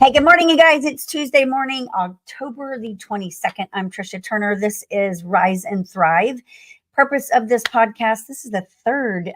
Hey, good morning, you guys. It's Tuesday morning, October the 22nd. I'm Trisha Turner. This is Rise and Thrive. Purpose of this podcast, this is the third,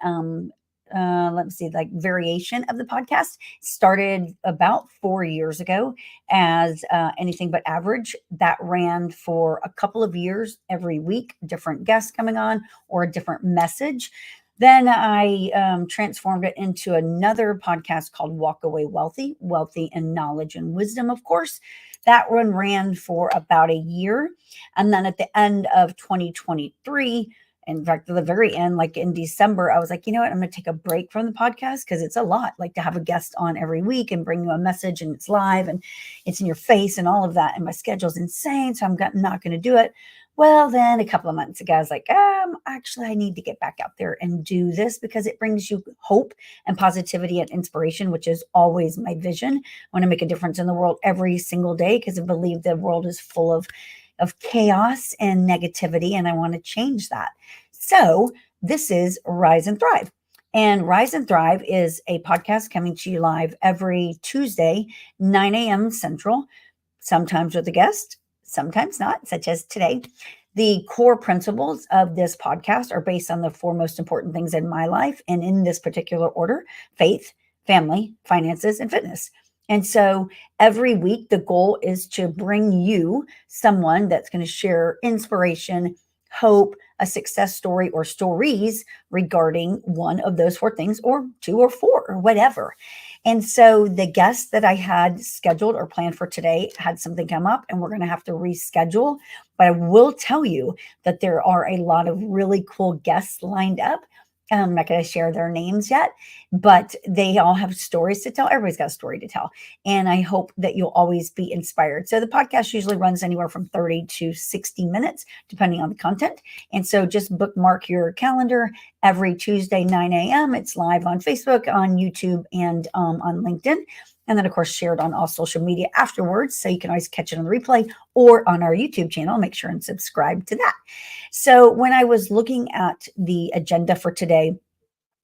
variation of the podcast. Started about 4 years ago as Anything But Average. That ran for a couple of years every week, different guests coming on or a different message. Then I transformed it into another podcast called Walk Away Wealthy, Wealthy in Knowledge and Wisdom, of course. That one ran for about a year. And then at the end of 2023, in fact, at the very end, like in December, I was like, you know what? I'm going to take a break from the podcast because it's a lot, like to have a guest on every week and bring you a message and it's live and it's in your face and all of that. And my schedule's insane. So I'm not going to do it. Well, then a couple of months ago, I was like, actually, I need to get back out there and do this because it brings you hope and positivity and inspiration, which is always my vision. I want to make a difference in the world every single day because I believe the world is full of chaos and negativity, and I want to change that. So this is Rise and Thrive. And Rise and Thrive is a podcast coming to you live every Tuesday, 9 a.m. Central, sometimes with a guest, sometimes not, such as today. The core principles of this podcast are based on the four most important things in my life, and in this particular order: faith, family, finances, and fitness. And so every week, the goal is to bring you someone that's going to share inspiration, hope, a success story or stories regarding one of those four things, or two or four or whatever. And so the guest that I had scheduled or planned for today had something come up and we're going to have to reschedule. But I will tell you that there are a lot of really cool guests lined up. I'm not going to share their names yet, but they all have stories to tell. Everybody's got a story to tell. And I hope that you'll always be inspired. So the podcast usually runs anywhere from 30 to 60 minutes, depending on the content. And so just bookmark your calendar every Tuesday, 9 a.m. It's live on Facebook, on YouTube, and on LinkedIn. And then, of course, shared on all social media afterwards. So you can always catch it on the replay or on our YouTube channel. Make sure and subscribe to that. So when I was looking at the agenda for today,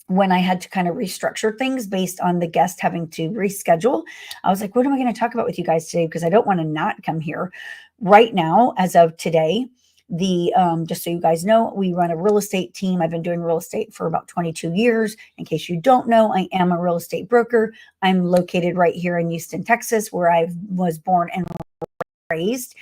when I had to kind of restructure things based on the guest having to reschedule, I was like, what am I going to talk about with you guys today? Because I don't want to not come here. Right now, as of today, just so you guys know, we run a real estate team. I've been doing real estate for about 22 years. In case you don't know, I am a real estate broker. I'm located right here in Houston, Texas, where I was born and raised.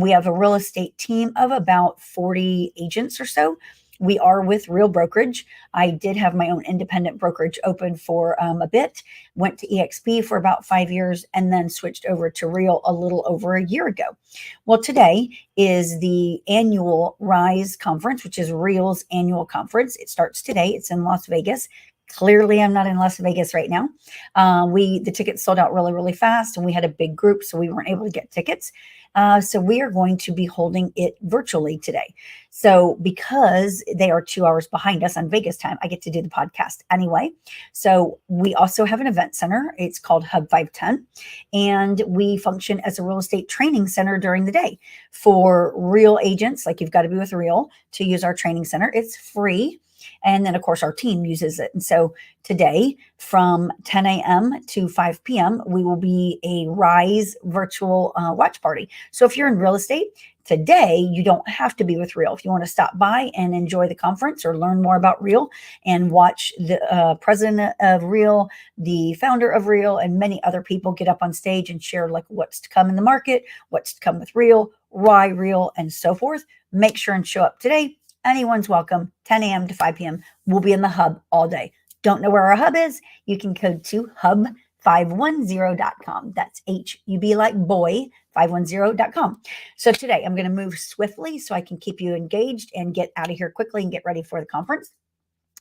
We have a real estate team of about 40 agents or so. We are with Real Brokerage. I did have my own independent brokerage open for a bit, went to EXP for about 5 years, and then switched over to Real a little over a year ago. Well, today is the annual Rise conference, which is Real's annual conference. It starts today. It's in Las Vegas. Clearly, I'm not in Las Vegas right now. The tickets sold out really, really fast, and we had a big group, so we weren't able to get tickets. So we are going to be holding it virtually today. So because they are 2 hours behind us on Vegas time, I get to do the podcast anyway. So we also have an event center. It's called Hub 510, and we function as a real estate training center during the day for real agents. Like, you've got to be with Real to use our training center. It's free. And then, of course, our team uses it. And so today from 10 a.m. to 5 p.m., we will be a Rise virtual watch party. So if you're in real estate today, you don't have to be with Real. If you want to stop by and enjoy the conference or learn more about Real and watch the president of Real, the founder of Real, and many other people get up on stage and share like what's to come in the market, what's to come with Real, why Real, and so forth, make sure and show up today. Anyone's welcome, 10 a.m. to 5 p.m. We'll be in the hub all day. Don't know where our hub is? You can go to hub510.com. That's HUB like boy, 510.com. So today I'm going to move swiftly so I can keep you engaged and get out of here quickly and get ready for the conference.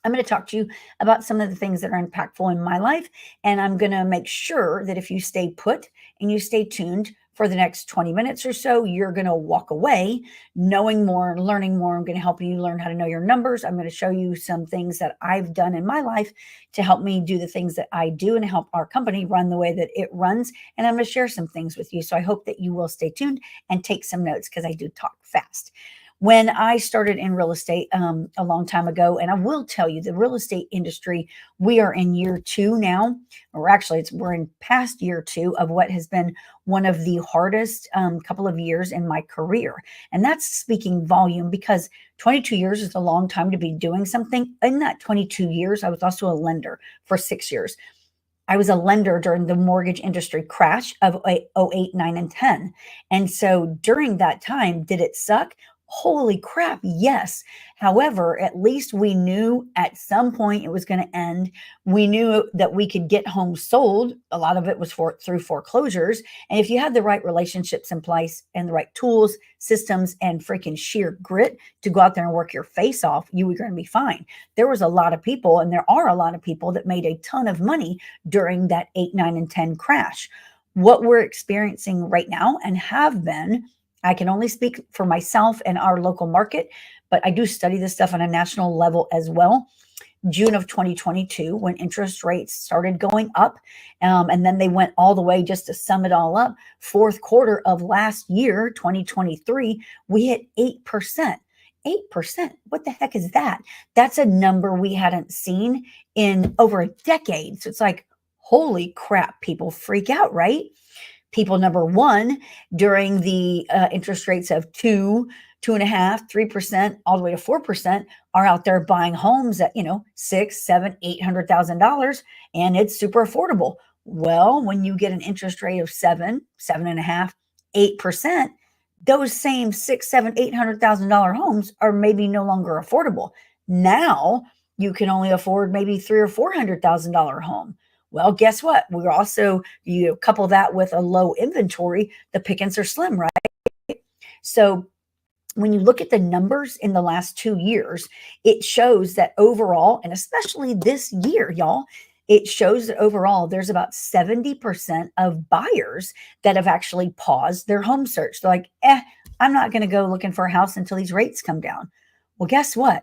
I'm going to talk to you about some of the things that are impactful in my life. And I'm going to make sure that if you stay put and you stay tuned for the next 20 minutes or so, you're going to walk away knowing more, learning more. I'm going to help you learn how to know your numbers. I'm going to show you some things that I've done in my life to help me do the things that I do and help our company run the way that it runs. And I'm going to share some things with you. So I hope that you will stay tuned and take some notes because I do talk fast. When I started in real estate a long time ago, and I will tell you, the real estate industry, we are in year two now, or actually, we're in past year two of what has been one of the hardest couple of years in my career. And that's speaking volume because 22 years is a long time to be doing something. In that 22 years, I was also a lender for 6 years. I was a lender during the mortgage industry crash of '08, 9, and 10. And so during that time, did it suck? Holy crap, yes. However, at least we knew at some point it was going to end. We knew that we could get homes sold. A lot of it was through foreclosures. And if you had the right relationships in place and the right tools, systems, and freaking sheer grit to go out there and work your face off, you were going to be fine. There was a lot of people, and there are a lot of people that made a ton of money during that 8, 9, and 10 crash. What we're experiencing right now and have been, I can only speak for myself and our local market, but I do study this stuff on a national level as well. June of 2022, when interest rates started going up, and then they went all the way, just to sum it all up, fourth quarter of last year, 2023, we hit 8%. 8%. What the heck is that? That's a number we hadn't seen in over a decade. So it's like, holy crap, people freak out, right? People, number one, during the interest rates of 2.5, 3%, all the way to 4%, are out there buying homes at, six, seven, $800,000, and it's super affordable. Well, when you get an interest rate of 7.5, 8%, those same six, seven, $800,000 homes are maybe no longer affordable. Now you can only afford maybe $300,000 or $400,000 home. Well, guess what? We're also, you couple that with a low inventory, the pickings are slim, right? So when you look at the numbers in the last 2 years, it shows that overall, and especially this year, y'all, it shows that overall there's about 70% of buyers that have actually paused their home search. They're like, I'm not going to go looking for a house until these rates come down. Well, guess what?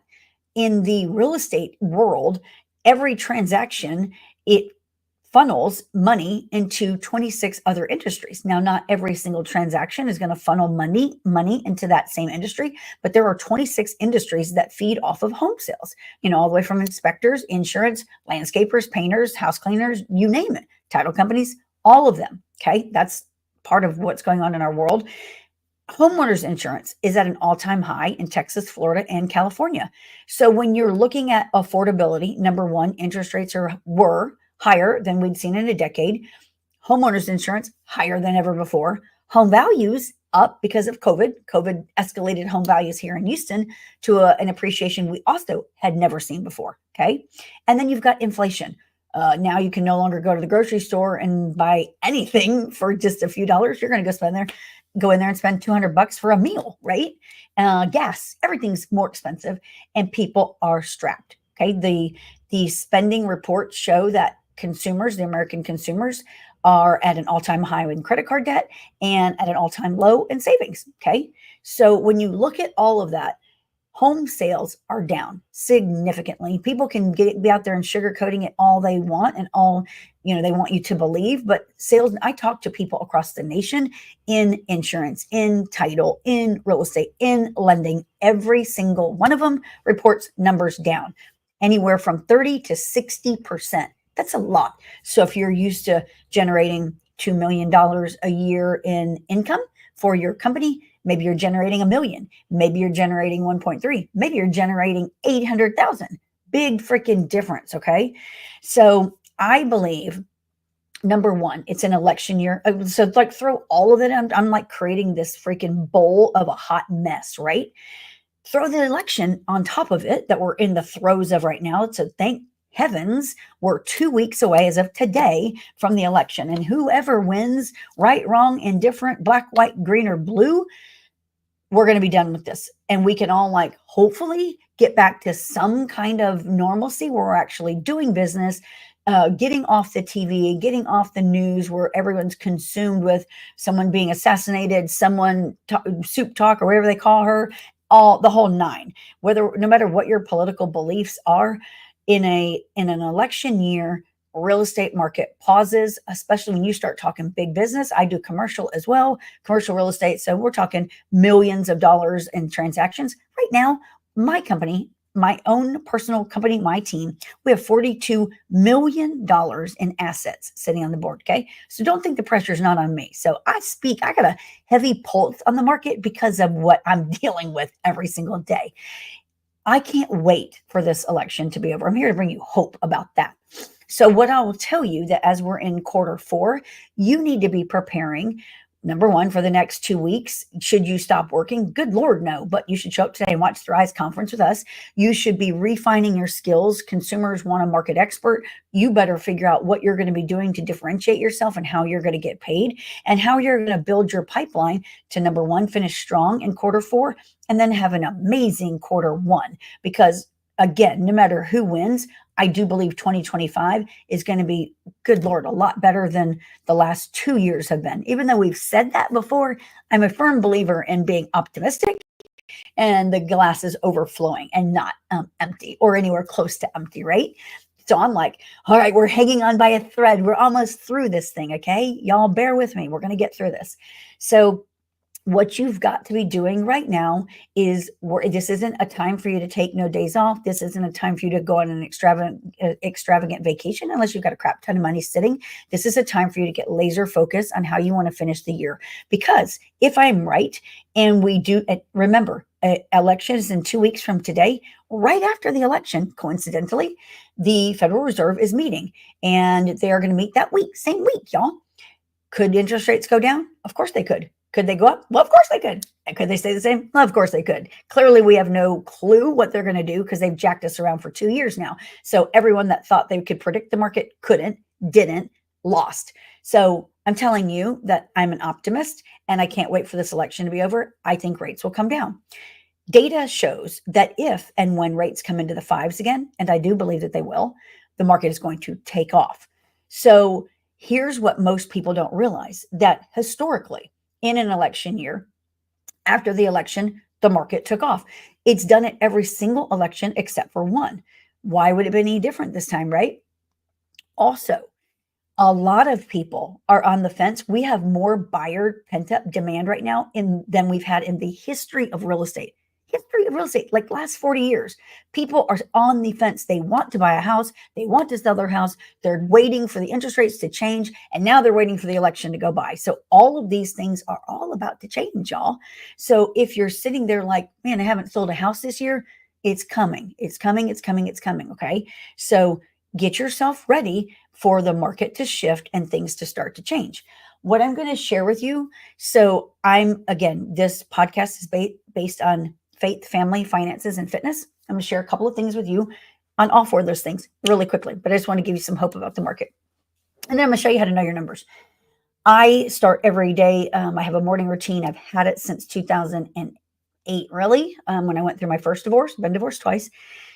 In the real estate world, every transaction, it funnels money into 26 other industries. Now, not every single transaction is going to funnel money into that same industry, but there are 26 industries that feed off of home sales, all the way from inspectors, insurance, landscapers, painters, house cleaners, you name it, title companies, all of them. Okay. That's part of what's going on in our world. Homeowners insurance is at an all-time high in Texas, Florida, and California. So when you're looking at affordability, number one, interest rates were higher than we'd seen in a decade. Homeowners insurance higher than ever before. Home values up because of COVID. COVID escalated home values here in Houston to an appreciation we also had never seen before. Okay. And then you've got inflation. Now you can no longer go to the grocery store and buy anything for just a few dollars. You're going to go in there and spend $200 for a meal, right? Gas, everything's more expensive, and people are strapped. Okay. The spending reports show that consumers, the American consumers, are at an all-time high in credit card debt and at an all-time low in savings. Okay. So when you look at all of that, home sales are down significantly. People can be out there and sugarcoating it all they want and all, they want you to believe, but sales, I talk to people across the nation in insurance, in title, in real estate, in lending. Every single one of them reports numbers down anywhere from 30 to 60%. That's a lot. So if you're used to generating $2 million a year in income for your company, maybe you're generating $1 million. Maybe you're generating 1.3. Maybe you're generating 800,000. Big freaking difference. Okay. So I believe, number one, it's an election year. So like throw all of it. I'm like creating this freaking bowl of a hot mess, right? Throw the election on top of it that we're in the throes of right now. So thank heavens, we're 2 weeks away as of today from the election. And whoever wins, right, wrong, indifferent, black, white, green, or blue, we're going to be done with this. And we can all hopefully get back to some kind of normalcy where we're actually doing business, getting off the TV, getting off the news where everyone's consumed with someone being assassinated, someone soup talk or whatever they call her, the whole nine. No matter what your political beliefs are, in an election year, real estate market pauses, especially when you start talking big business. I do commercial as well, commercial real estate. So we're talking millions of dollars in transactions. Right now, my company, my own personal company, my team, we have $42 million in assets sitting on the board. Okay. So don't think the pressure is not on me. So I got a heavy pulse on the market because of what I'm dealing with every single day. I can't wait for this election to be over. I'm here to bring you hope about that. So what I will tell you that as we're in quarter four, you need to be preparing. Number one, for the next 2 weeks, should you stop working? Good Lord, no. But you should show up today and watch the Rise conference with us. You should be refining your skills. Consumers want a market expert. You better figure out what you're going to be doing to differentiate yourself and how you're going to get paid and how you're going to build your pipeline to, number one, finish strong in quarter four and then have an amazing quarter one. Because again, no matter who wins, I do believe 2025 is going to be, good Lord, a lot better than the last 2 years have been. Even though we've said that before, I'm a firm believer in being optimistic and the glass is overflowing and not empty or anywhere close to empty, right? So I'm like, all right, we're hanging on by a thread. We're almost through this thing, okay? Y'all bear with me. We're going to get through this. So what you've got to be doing right now is this isn't a time for you to take no days off. This isn't a time for you to go on an extravagant vacation unless you've got a crap ton of money sitting. This is a time for you to get laser focused on how you want to finish the year. Because if I'm right, and we do, remember, election is in 2 weeks from today. Right after the election, coincidentally, the Federal Reserve is meeting, and they are going to meet that week, same week, y'all. Could interest rates go down? Of course they could. Could they go up? Well, of course they could. And could they stay the same? Well, of course they could. Clearly, we have no clue what they're going to do because they've jacked us around for 2 years now. So everyone that thought they could predict the market couldn't, didn't, lost. So I'm telling you that I'm an optimist and I can't wait for this election to be over. I think rates will come down. Data shows that if and when rates come into the fives again, and I do believe that they will, the market is going to take off. So here's what most people don't realize, that historically, in an election year, after the election, the market took off. It's done it every single election except for one. Why would it be any different this time, right? Also, a lot of people are on the fence. We have more buyer pent-up demand right now than we've had in the history of real estate. Like last 40 years. People are on the fence. They want to buy a house. They want to sell their house. They're waiting for the interest rates to change. And now they're waiting for the election to go by. So all of these things are all about to change, y'all. So if you're sitting there like, man, I haven't sold a house this year, it's coming. It's coming. It's coming. It's coming. Okay. So get yourself ready for the market to shift and things to start to change. What I'm going to share with you. So this podcast is based on faith, family, finances, and fitness. I'm going to share a couple of things with you on all four of those things really quickly, but I just want to give you some hope about the market. And then I'm going to show you how to know your numbers. I start every day. I have a morning routine. I've had it since 2008, really, when I went through my first divorce. Been divorced twice.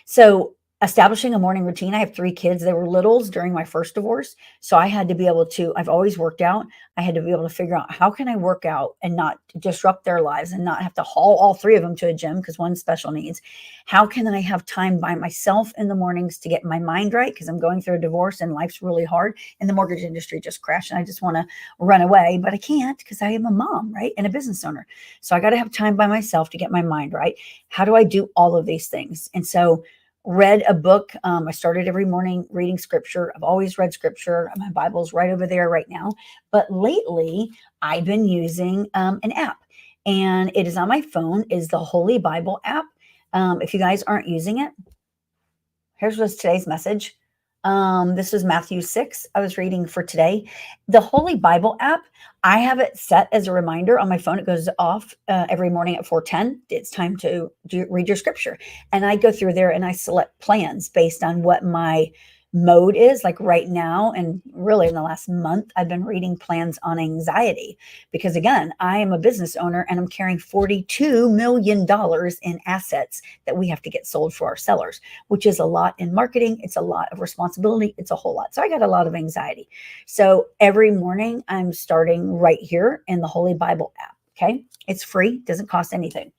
So establishing a morning routine. I have 3 kids. They were littles during my first divorce. So I had to be able to, I've always worked out. I had to be able to figure out how can I work out and not disrupt their lives and not have to haul all 3 of them to a gym because one's special needs. How can I have time by myself in the mornings to get my mind right? Because I'm going through a divorce and life's really hard and the mortgage industry just crashed and I just want to run away, but I can't because I am a mom, right? And a business owner. So I got to have time by myself to get my mind right. How do I do all of these things? And so read a book. I started every morning reading scripture. I've always read scripture. My Bible's right over there right now. But lately, I've been using an app, and it is on my phone, is the Holy Bible app. If you guys aren't using it, here's today's message. This was Matthew 6. I was reading for today. The Holy Bible app, I have it set as a reminder on my phone. It goes off every morning at 4:10. It's time to read your scripture. And I go through there and I select plans based on what my mode is. Like right now, and really in the last month, I've been reading plans on anxiety because again, I am a business owner and I'm carrying $42 million in assets that we have to get sold for our sellers, which is a lot in marketing. It's a lot of responsibility. It's a whole lot. So I got a lot of anxiety. So every morning I'm starting right here in the Holy Bible app. Okay. It's free. Doesn't cost anything.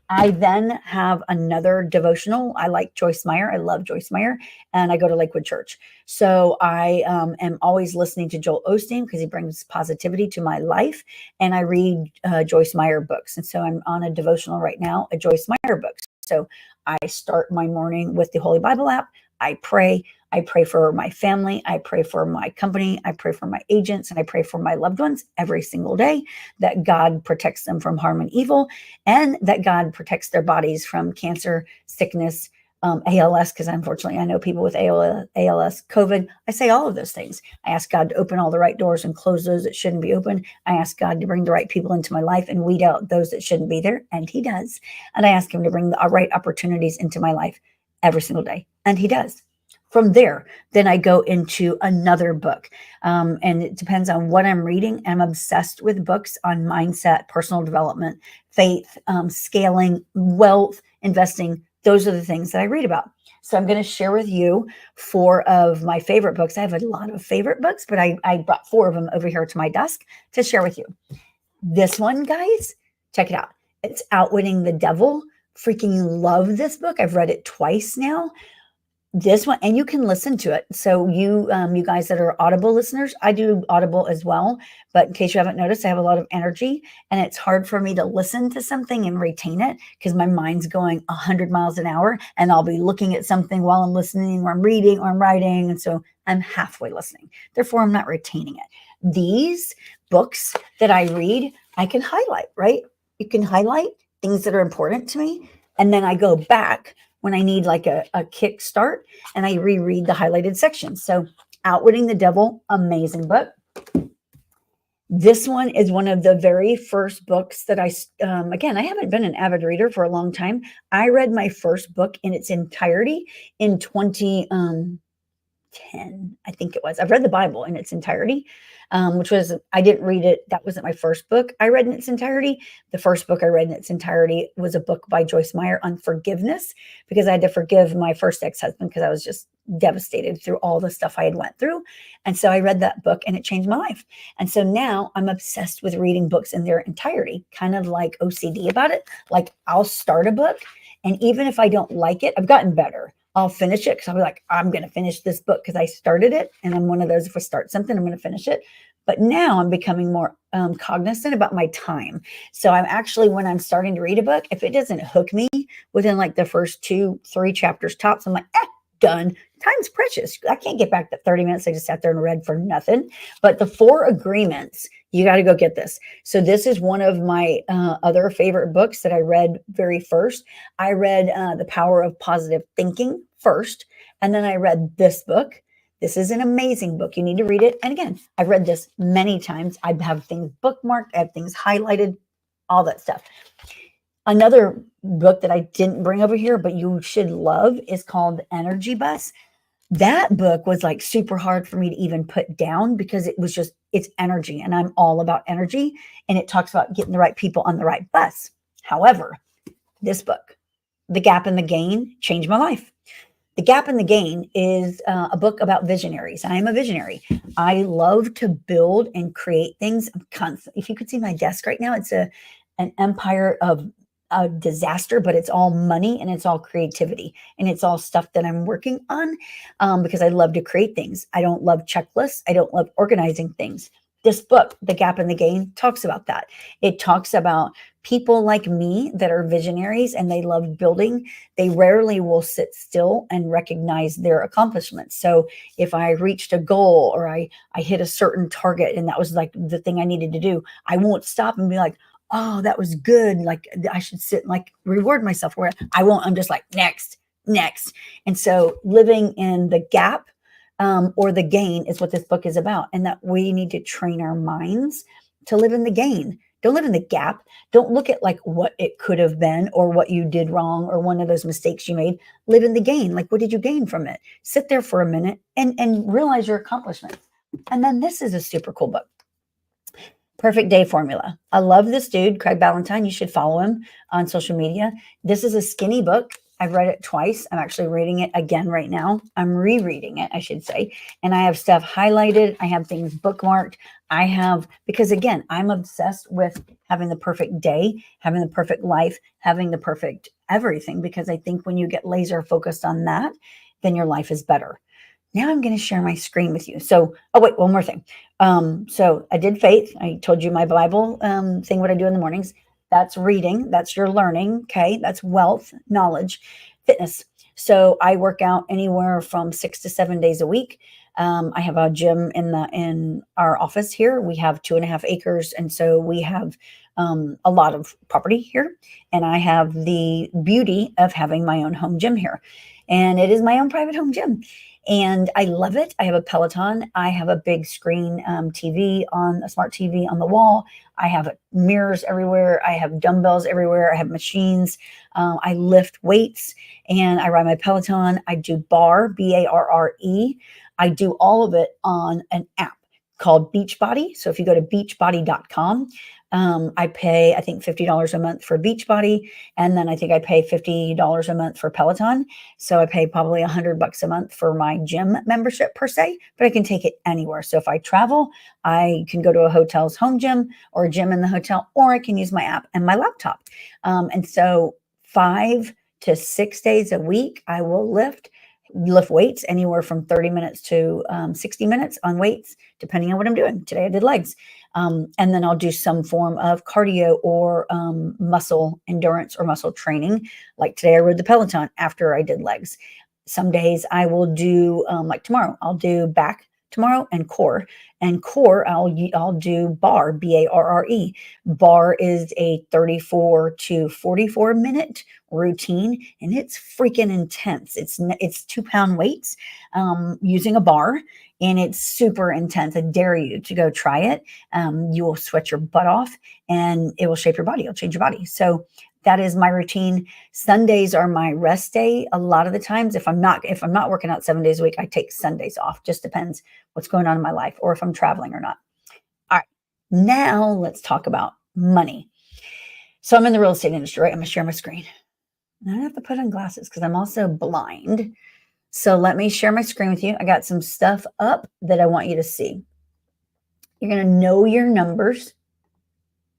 I then have another devotional. I like Joyce Meyer. I love Joyce Meyer, and I go to Lakewood Church. So I am always listening to Joel Osteen because he brings positivity to my life, and I read Joyce Meyer books. And so I'm on a devotional right now, a Joyce Meyer book. So I start my morning with the Holy Bible app. I pray. I pray for my family. I pray for my company. I pray for my agents, and I pray for my loved ones every single day, that God protects them from harm and evil, and that God protects their bodies from cancer, sickness, ALS, because unfortunately I know people with ALS, COVID. I say all of those things. I ask God to open all the right doors and close those that shouldn't be open. I ask God to bring the right people into my life and weed out those that shouldn't be there, and He does. And I ask Him to bring the right opportunities into my life every single day, and He does. From there, then I go into another book. And it depends on what I'm reading. I'm obsessed with books on mindset, personal development, faith, scaling, wealth, investing. Those are the things that I read about. So I'm going to share with you 4 of my favorite books. I have a lot of favorite books, but I brought 4 of them over here to my desk to share with you. This one, guys, check it out. It's Outwitting the Devil. Freaking love this book. I've read it twice now. This one, and you can listen to it. So you guys that are Audible listeners, I do Audible as well. But in case you haven't noticed, I have a lot of energy, and it's hard for me to listen to something and retain it because my mind's going 100 miles an hour, and I'll be looking at something while I'm listening, or I'm reading, or I'm writing, and so I'm halfway listening. Therefore, I'm not retaining it. These books that I read, I can highlight, right? You can highlight things that are important to me, and then I go back when I need like a kick start, and I reread the highlighted sections. So Outwitting the Devil, amazing book. This one is one of the very first books that again, I haven't been an avid reader for a long time. I read my first book in its entirety in 2010, I think it was. I've read the Bible in its entirety, which was, I didn't read it. That wasn't my first book I read in its entirety. The first book I read in its entirety was a book by Joyce Meyer on forgiveness, because I had to forgive my first ex-husband because I was just devastated through all the stuff I had went through. And so I read that book, and it changed my life. And so now I'm obsessed with reading books in their entirety, kind of like OCD about it. Like, I'll start a book, and even if I don't like it, I've gotten better. I'll finish it because I'll be like, I'm going to finish this book because I started it. And I'm one of those, if I start something, I'm going to finish it. But now I'm becoming more cognizant about my time. So I'm actually, when I'm starting to read a book, if it doesn't hook me within like the first 2-3 chapters tops, I'm like, done. Time's precious. I can't get back the 30 minutes I just sat there and read for nothing. But the 4 Agreements, you got to go get this. So this is one of my other favorite books that I read very first. I read The Power of Positive Thinking first, and then I read this book. This is an amazing book. You need to read it. And again, I've read this many times. I have things bookmarked. I have things highlighted, all that stuff. Another book that I didn't bring over here, but you should love, is called Energy Bus. That book was like super hard for me to even put down because it was just, it's energy, and I'm all about energy. And it talks about getting the right people on the right bus. However, this book, The Gap and the Gain, changed my life. The Gap and the Gain is a book about visionaries. I am a visionary. I love to build and create things. I'm constantly, if you could see my desk right now, it's an empire of a disaster, but it's all money, and it's all creativity, and it's all stuff that I'm working on because I love to create things. I don't love checklists. I don't love organizing things. This book, The Gap and the Gain, talks about that. It talks about people like me that are visionaries and they love building. They rarely will sit still and recognize their accomplishments. So if I reached a goal, or I hit a certain target, and that was like the thing I needed to do, I won't stop and be like, oh, that was good. Like, I should sit and like reward myself. Where I won't. I'm just like, next. And so living in the gap or the gain is what this book is about. And that we need to train our minds to live in the gain. Don't live in the gap. Don't look at like what it could have been, or what you did wrong, or one of those mistakes you made. Live in the gain. Like, what did you gain from it? Sit there for a minute and realize your accomplishments. And then this is a super cool book. Perfect Day Formula. I love this dude, Craig Ballantyne. You should follow him on social media. This is a skinny book. I've read it twice. I'm actually reading it again right now. I'm rereading it, I should say. And I have stuff highlighted. I have things bookmarked. Because again, I'm obsessed with having the perfect day, having the perfect life, having the perfect everything. Because I think when you get laser focused on that, then your life is better. Now I'm going to share my screen with you. So, oh wait, one more thing. So I did faith. I told you my Bible thing, what I do in the mornings. That's reading. That's your learning. Okay. That's wealth, knowledge, fitness. So I work out anywhere from 6 to 7 days a week. I have a gym in our office here. We have 2.5 acres, and so we have a lot of property here. And I have the beauty of having my own home gym here, and it is my own private home gym. And I love it. I have a Peloton. I have a big screen TV on a smart TV on the wall. I have mirrors everywhere. I have dumbbells everywhere. I have machines. I lift weights and I ride my Peloton. I do barre, Barre. I do all of it on an app called Beachbody. So if you go to beachbody.com, I pay, I think, $50 a month for Beachbody. And then I think I pay $50 a month for Peloton. So I pay probably $100 a month for my gym membership per se, but I can take it anywhere. So if I travel, I can go to a hotel's home gym or a gym in the hotel, or I can use my app and my laptop. And so 5 to 6 days a week, I will lift weights anywhere from 30 minutes to 60 minutes on weights, depending on what I'm doing. Today I did legs. And then I'll do some form of cardio or muscle endurance or muscle training. Like today I rode the Peloton after I did legs. Some days I will do, like tomorrow, I'll do back tomorrow and core. And core, I'll do barre, Barre. Barre is a 34 to 44 minute routine, and it's freaking intense. It's 2-pound weights using a bar, and it's super intense. I dare you to go try it. You will sweat your butt off, and it will shape your body. It'll change your body. So that is my routine. Sundays are my rest day. A lot of the times, if I'm not working out 7 days a week, I take Sundays off. Just depends what's going on in my life or if I'm traveling or not. All right. Now let's talk about money. So I'm in the real estate industry, right? I'm going to share my screen. I don't have to put on glasses because I'm also blind. So let me share my screen with you. I got some stuff up that I want you to see. You're going to know your numbers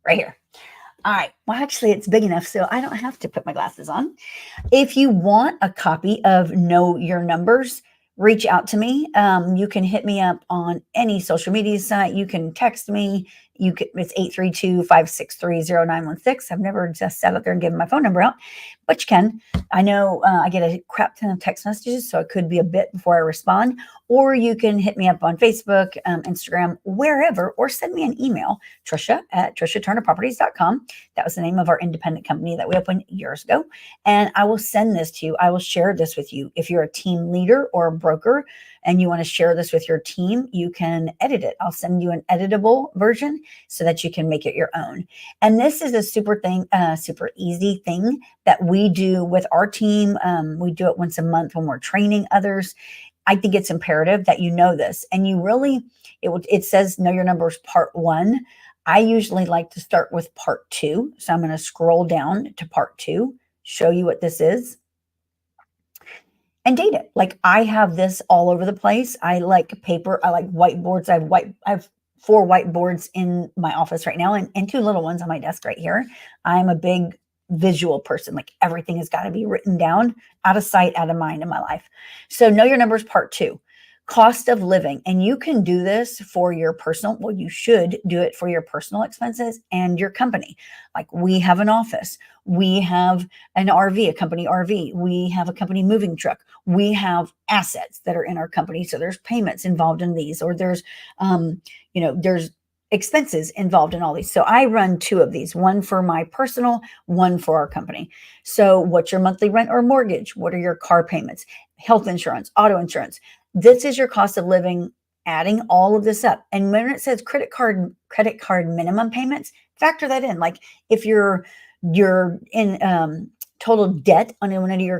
right here. All right. Well, actually, it's big enough, so I don't have to put my glasses on. If you want a copy of Know Your Numbers, reach out to me. You can hit me up on any social media site. You can text me. It's 832-563-0916. I've never just sat out there and given my phone number out, but you can. I know I get a crap ton of text messages, so it could be a bit before I respond. Or you can hit me up on Facebook, Instagram, wherever, or send me an email, Trisha@TrishaTurnerProperties.com. That was the name of our independent company that we opened years ago. And I will send this to you. I will share this with you. If you're a team leader or a broker and you want to share this with your team, you can edit it. I'll send you an editable version so that you can make it your own. And this is a super easy thing that we do with our team. We do it once a month when we're training others. I think it's imperative that you know this. And you really, it says Know Your Numbers Part 1. I usually like to start with Part 2. So I'm going to scroll down to Part 2, show you what this is, and date it. Like, I have this all over the place. I like paper. I like whiteboards. I have 4 whiteboards in my office right now and 2 little ones on my desk right here. I'm a big visual person. Like, everything has got to be written down, out of sight, out of mind in my life. So Know Your Numbers Part 2, cost of living. And you can do this for your personal, well, you should do it for your personal expenses and your company. Like, we have an office. We have an RV, a company RV. We have a company moving truck. We have assets that are in our company. So there's payments involved in these, or there's, there's expenses involved in all these. So I run 2 of these, one for my personal, one for our company. So what's your monthly rent or mortgage? What are your car payments, health insurance, auto insurance? This is your cost of living, adding all of this up. And when it says credit card minimum payments, factor that in. Like, if you're in total debt on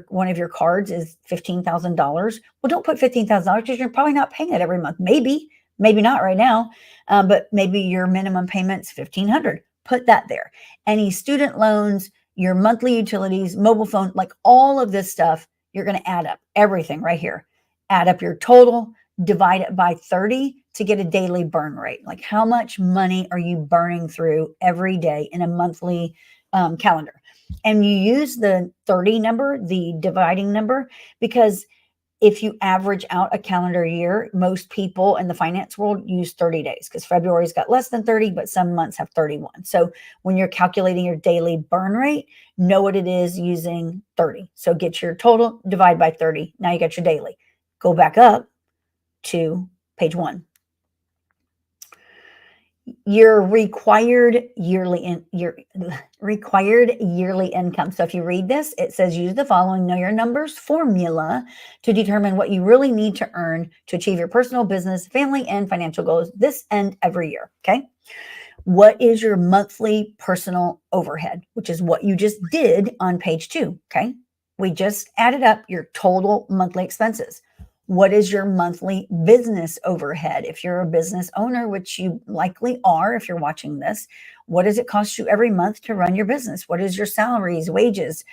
one of your cards is $15,000. Well, don't put $15,000 because you're probably not paying it every month. Maybe not right now, but maybe your minimum payment's $1,500. Put that there. Any student loans, your monthly utilities, mobile phone, like all of this stuff, you're going to add up everything right here. Add up your total, divide it by 30 to get a daily burn rate. Like how much money are you burning through every day in a monthly calendar? And you use the 30 number, the dividing number, because if you average out a calendar year, most people in the finance world use 30 days because February's got less than 30, but some months have 31. So when you're calculating your daily burn rate, know what it is using 30. So get your total, divide by 30. Now you got your daily. Go back up to page 1. Your required yearly income. So if you read this, it says use the following know your numbers formula to determine what you really need to earn to achieve your personal, business, family, and financial goals this and every year. Okay. What is your monthly personal overhead, which is what you just did on page 2. Okay. We just added up your total monthly expenses. What is your monthly business overhead? If you're a business owner, which you likely are if you're watching this, what does it cost you every month to run your business? What is your salaries, wages,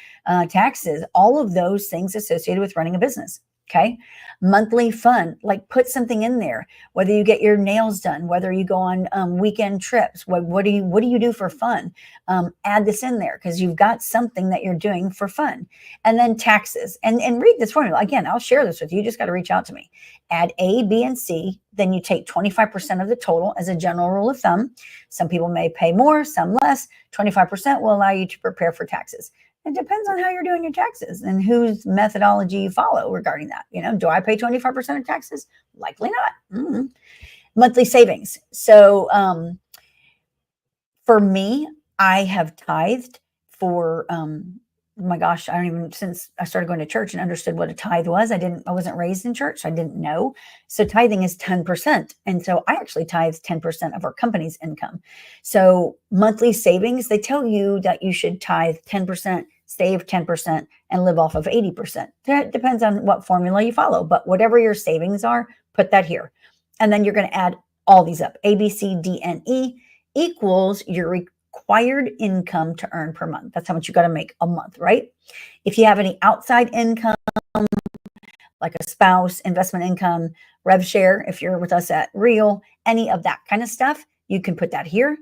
taxes, all of those things associated with running a business? Okay. Monthly fun, like put something in there, whether you get your nails done, whether you go on weekend trips, what do you do for fun? Add this in there because you've got something that you're doing for fun. And then taxes, and read this formula. Again, I'll share this with you. You just got to reach out to me. Add A, B, and C. Then you take 25% of the total as a general rule of thumb. Some people may pay more, some less. 25% will allow you to prepare for taxes. It depends on how you're doing your taxes and whose methodology you follow regarding that. Do I pay 25% of taxes? Likely not. Monthly savings. So for me, I have tithed for, my gosh, since I started going to church and understood what a tithe was, I wasn't raised in church, so I didn't know. So tithing is 10%. And so I actually tithe 10% of our company's income. So monthly savings, they tell you that you should tithe 10%, save 10%, and live off of 80%. That depends on what formula you follow, but whatever your savings are, put that here. And then you're going to add all these up. A, B, C, D, and E equals your required income to earn per month. That's how much you got to make a month, right? If you have any outside income, like a spouse, investment income, rev share, if you're with us at Real, any of that kind of stuff, you can put that here.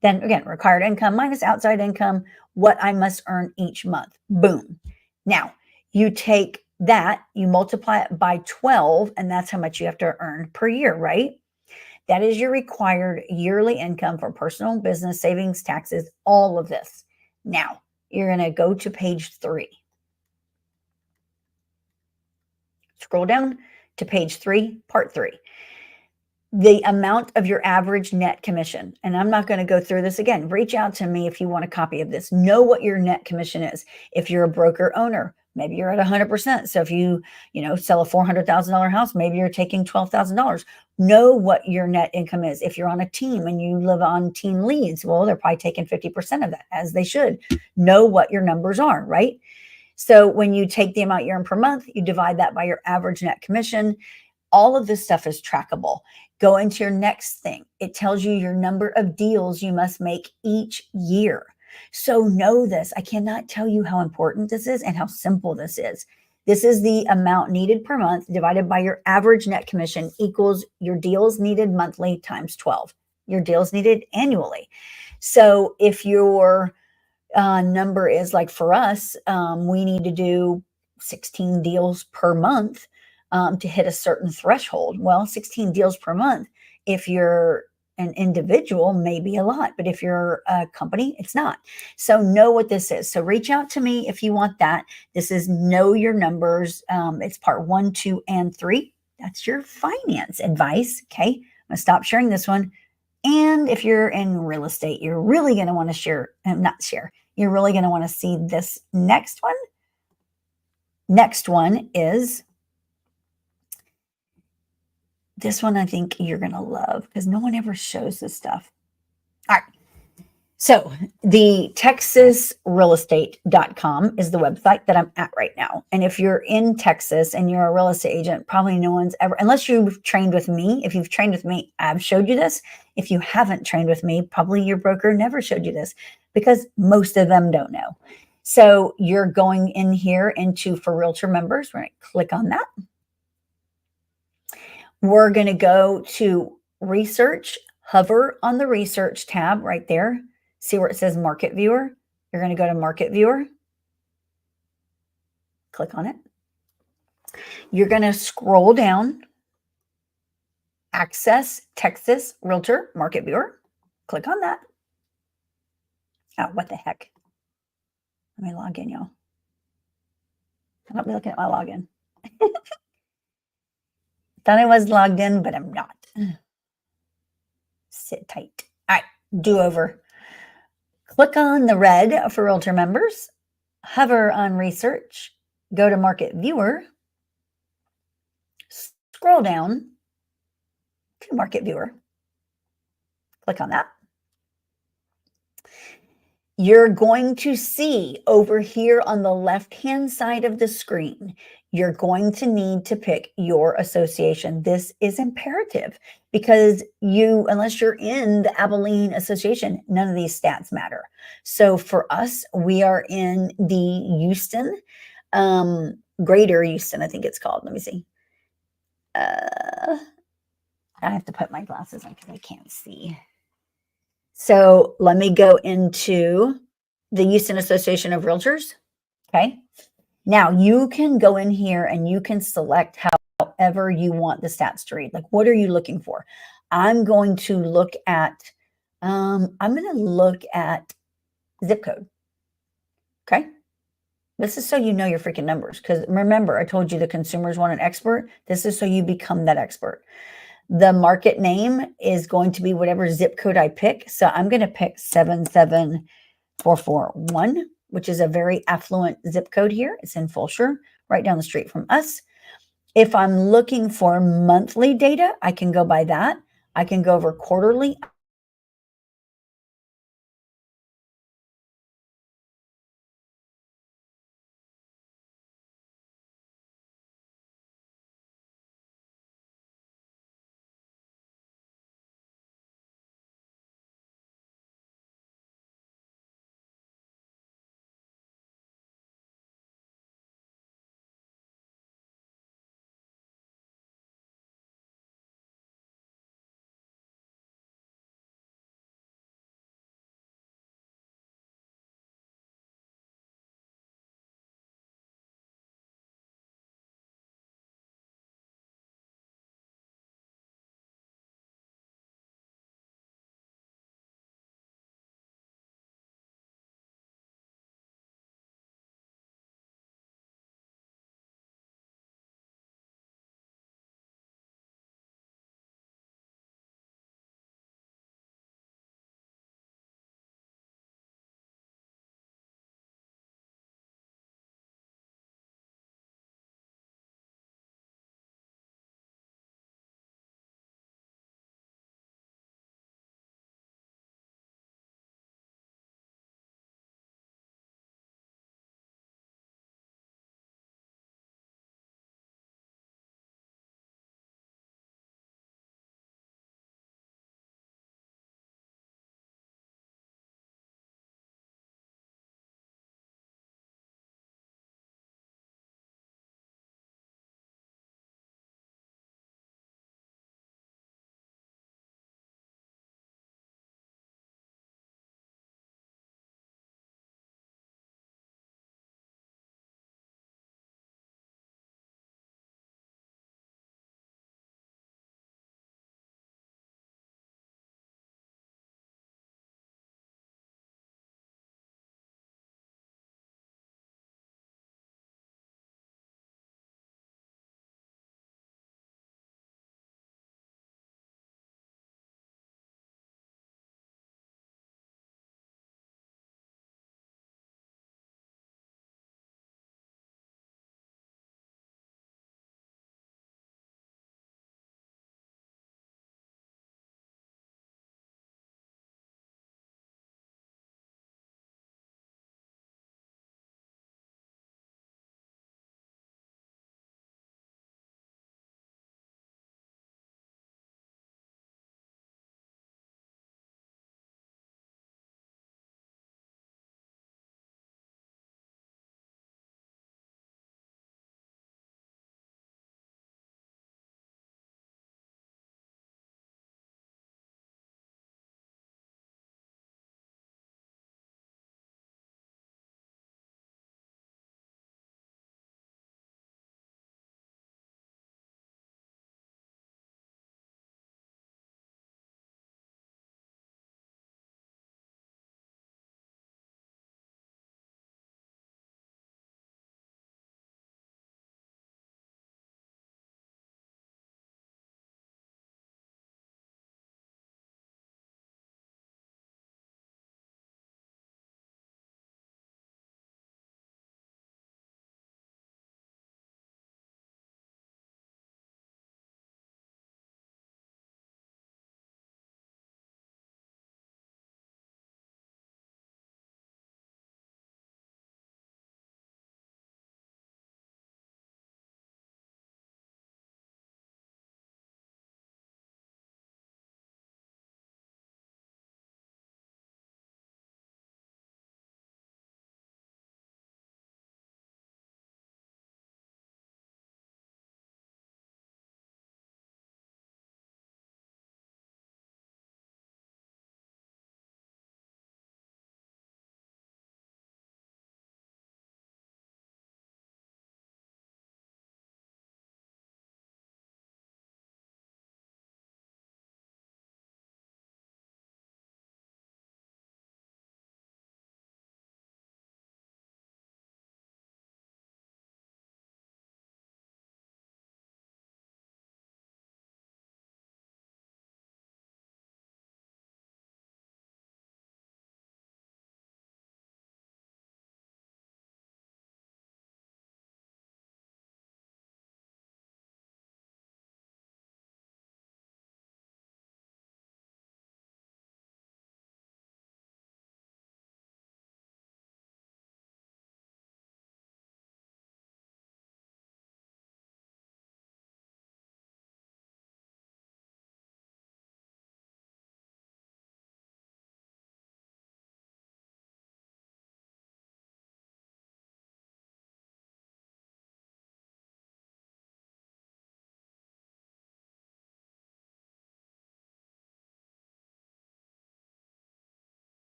Then again, required income minus outside income, what I must earn each month. Boom. Now, you take that, you multiply it by 12, and that's how much you have to earn per year, right? That is your required yearly income for personal, business, savings, taxes, all of this. Now, you're going to go to page 3. Scroll down to page 3, part 3. The amount of your average net commission. And I'm not going to go through this again. Reach out to me if you want a copy of this. Know what your net commission is. If you're a broker owner, maybe you're at 100%. So if you sell a $400,000 house, maybe you're taking $12,000. Know what your net income is. If you're on a team and you live on team leads, well, they're probably taking 50% of that, as they should. Know what your numbers are, right? So when you take the amount you earn per month, you divide that by your average net commission. All of this stuff is trackable. Go into your next thing. It tells you your number of deals you must make each year. So know this. I cannot tell you how important this is and how simple this is. This is the amount needed per month divided by your average net commission equals your deals needed monthly times 12. Your deals needed annually. So if your number is like for us, we need to do 16 deals per month to hit a certain threshold. Well, 16 deals per month, if you're an individual, may be a lot, but if you're a company, it's not. So know what this is. So reach out to me if you want that. This is Know Your Numbers. It's part 1, 2, and 3. That's your finance advice. Okay. I'm going to stop sharing this one. And if you're in real estate, you're really going to want to you're really going to want to see this next one. Next one is this one. I think you're going to love because no one ever shows this stuff. All right. So the texasrealestate.com is the website that I'm at right now. And if you're in Texas and you're a real estate agent, probably no one's ever, unless you've trained with me. If you've trained with me, I've showed you this. If you haven't trained with me, probably your broker never showed you this because most of them don't know. So you're going in here into for realtor members. We're going to click on that. We're going to go to research, hover on the research tab right there. See where it says market viewer? You're going to go to market viewer. Click on it. You're going to scroll down, access Texas Realtor Market Viewer. Click on that. Oh, what the heck? Let me log in, y'all. I don't be looking at my login. Thought I was logged in, but I'm not. Sit tight. All right, do over. Click on the red for realtor members, hover on research, go to market viewer, scroll down to market viewer. Click on that. You're going to see over here on the left-hand side of the screen, you're going to need to pick your association. This is imperative because unless you're in the Abilene Association, none of these stats matter. So for us, we are in the Houston, Greater Houston, I think it's called. Let me see. I have to put my glasses on because I can't see. So let me go into the Houston Association of Realtors. Okay. Now you can go in here and you can select however you want the stats to read. Like, what are you looking for? I'm going to look at, zip code. Okay. This is so you know your freaking numbers. Because remember, I told you the consumers want an expert. This is so you become that expert. The market name is going to be whatever zip code I pick. So I'm going to pick 77441, which is a very affluent zip code here. It's in Fulshire, right down the street from us. If I'm looking for monthly data, I can go by that. I can go over quarterly.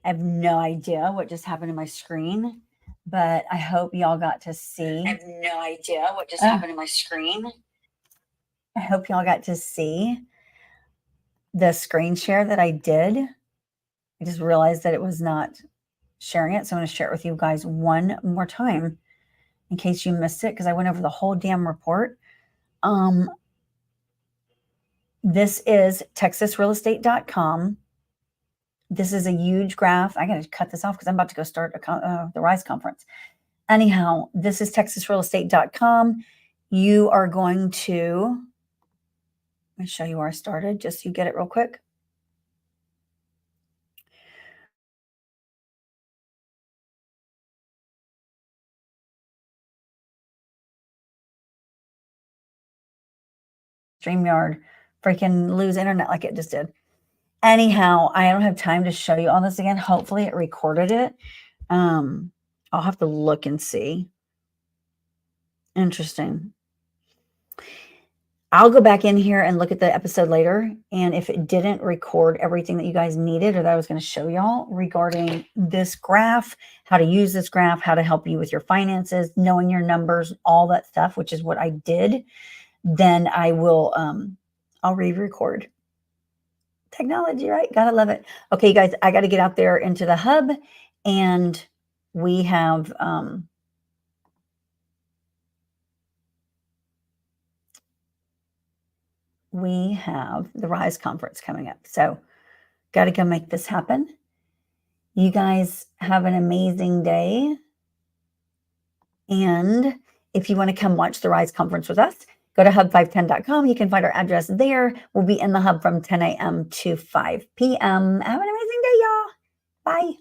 I have no idea what just happened to my screen, but I hope y'all got to see. I have no idea what just happened to my screen. I hope y'all got to see the screen share that I did. I just realized that it was not sharing it. So I'm going to share it with you guys one more time in case you missed it, because I went over the whole damn report. This is texasrealestate.com. This is a huge graph. I got to cut this off because I'm about to go start the RISE conference. Anyhow, this is texasrealestate.com. You are going to, let me show you where I started just so you get it real quick. StreamYard freaking lose internet like it just did. Anyhow, I don't have time to show you all this again. Hopefully it recorded it. I'll have to look and see. Interesting. I'll go back in here and look at the episode later. And if it didn't record everything that you guys needed or that I was going to show y'all regarding this graph, how to use this graph, how to help you with your finances, knowing your numbers, all that stuff, which is what I did, then I will, I'll re-record. Technology, right? Gotta love it. Okay, guys, I got to get out there into the hub, and we have the RISE conference coming up. So got to go make this happen. You guys have an amazing day. And if you want to come watch the RISE conference with us, go to hub510.com. You can find our address there. We'll be in the hub from 10 a.m. to 5 p.m. Have an amazing day, y'all. Bye.